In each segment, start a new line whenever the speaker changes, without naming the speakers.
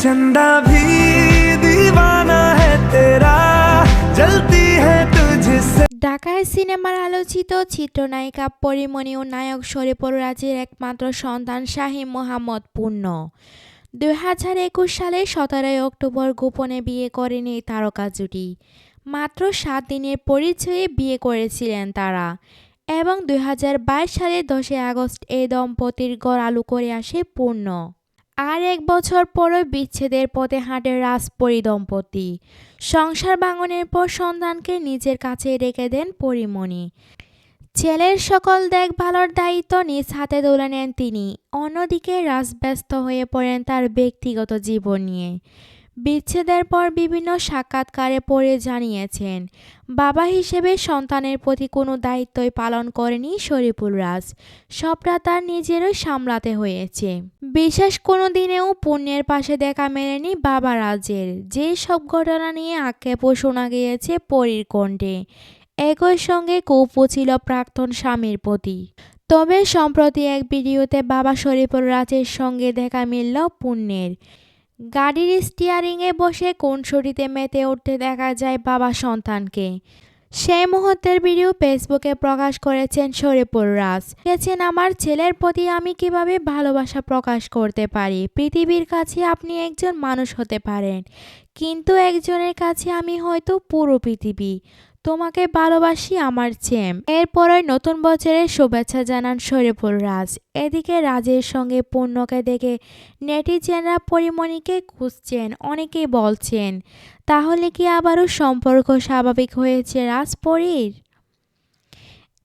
चंदा भी दीवाना है तेरा जलती है तुझसे।
ঢাকায় সিনেমার আলোচিত চিত্রনায়িকা পরীমণি ও নায়ক শরীফুল রাজের একমাত্র সন্তান শাহীন মোহাম্মদ পূর্ণ 2021 সালের 17 অক্টোবর গোপনে বিয়ে করেন এই তারকা জুটি। মাত্র 7 দিনের পরিচয়ে বিয়ে করেছিলেন তারা এবং 2022 সালের 10 আগস্ট এই দম্পতির গড়ালু করে আসে পূর্ণ। আর 1 বছর পরই বিচ্ছেদের পথে হাঁটে রাজপরী দম্পতি। সংসার ভাঙনের পর সন্তানকে নিজের কাছে রেখে দেন পরীমণি। ছেলের সকল দেখভালের দায়িত্ব নিজ হাতে তুলে নেন তিনি। অন্যদিকে রাজ ব্যস্ত হয়ে পড়েন তার ব্যক্তিগত জীবন নিয়ে। বিচ্ছেদের পর বিভিন্ন সাক্ষাৎকারে পড়ে জানিয়েছেন, বাবা হিসেবে সন্তানের প্রতি কোনো দায়িত্বই পালন করেনি শরীফুল রাজ, সবটা তার নিজেরই সামলাতে হয়েছে। বিশেষ কোনো দিনেও পূর্ণের পাশে দেখা মেলেনি বাবা রাজের। যে সব ঘটনা নিয়ে আক্ষেপও শোনা গিয়েছে পরীর কণ্ঠে, একই সঙ্গে ক্ষোভও ছিল প্রাক্তন স্বামীর প্রতি। তবে সম্প্রতি এক ভিডিওতে বাবা শরীফুল রাজের সঙ্গে দেখা মিলল পূর্ণের। গাড়ির স্টিয়ারিংয়ে বসে কোণশটিতে মেতে উঠতে দেখা যায় বাবা সন্তানকে। সেই মুহূর্তের ভিডিও ফেসবুকে প্রকাশ করেছেন শরীফুল রাজ। লিখেছেন, আমার ছেলের প্রতি আমি কিভাবে ভালোবাসা প্রকাশ করতে পারি। পৃথিবীর কাছে আপনি একজন মানুষ হতে পারেন, কিন্তু একজনের কাছে আমি হয়তো পুরো পৃথিবী। তোমাকে ভালোবাসি আমার চ্যাম। এরপরে নতুন বছরের শুভেচ্ছা জানান শরীফুল রাজ। এদিকে রাজের সঙ্গে পূর্ণকে দেখে নেটিজেনরা পরীমণিকে খুঁজছেন। অনেকেই বলছেন, তাহলে কি আবারও সম্পর্ক স্বাভাবিক হয়েছে রাজপরীর?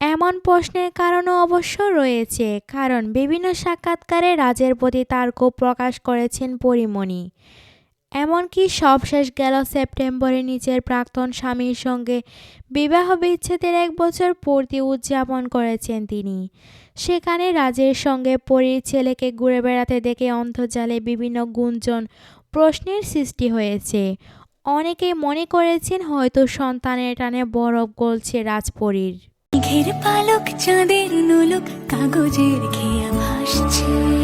এমন প্রশ্নের কারণও অবশ্য রয়েছে, কারণ বিভিন্ন সাক্ষাৎকারে রাজের প্রতি তার ক্ষোভ প্রকাশ করেছেন পরীমণি। এমনকি সবশেষ গেল সেপ্টেম্বরে নিজের প্রাক্তন স্বামীর সঙ্গে বিবাহ বিচ্ছেদের 1 বছর পূর্তি উদযাপন করেছেন তিনি। সেখানে রাজের সঙ্গে পরীর ছেলেকে ঘুরে বেড়াতে দেখে অন্তর্জালে বিভিন্ন গুঞ্জন, প্রশ্নের সৃষ্টি হয়েছে। অনেকেই মনে করেছেন হয়তো সন্তানের টানে বরফ গলছে রাজপরীর।
ঘের পালক চাঁদের নোলক কাগজের খেয়া ভাসছে।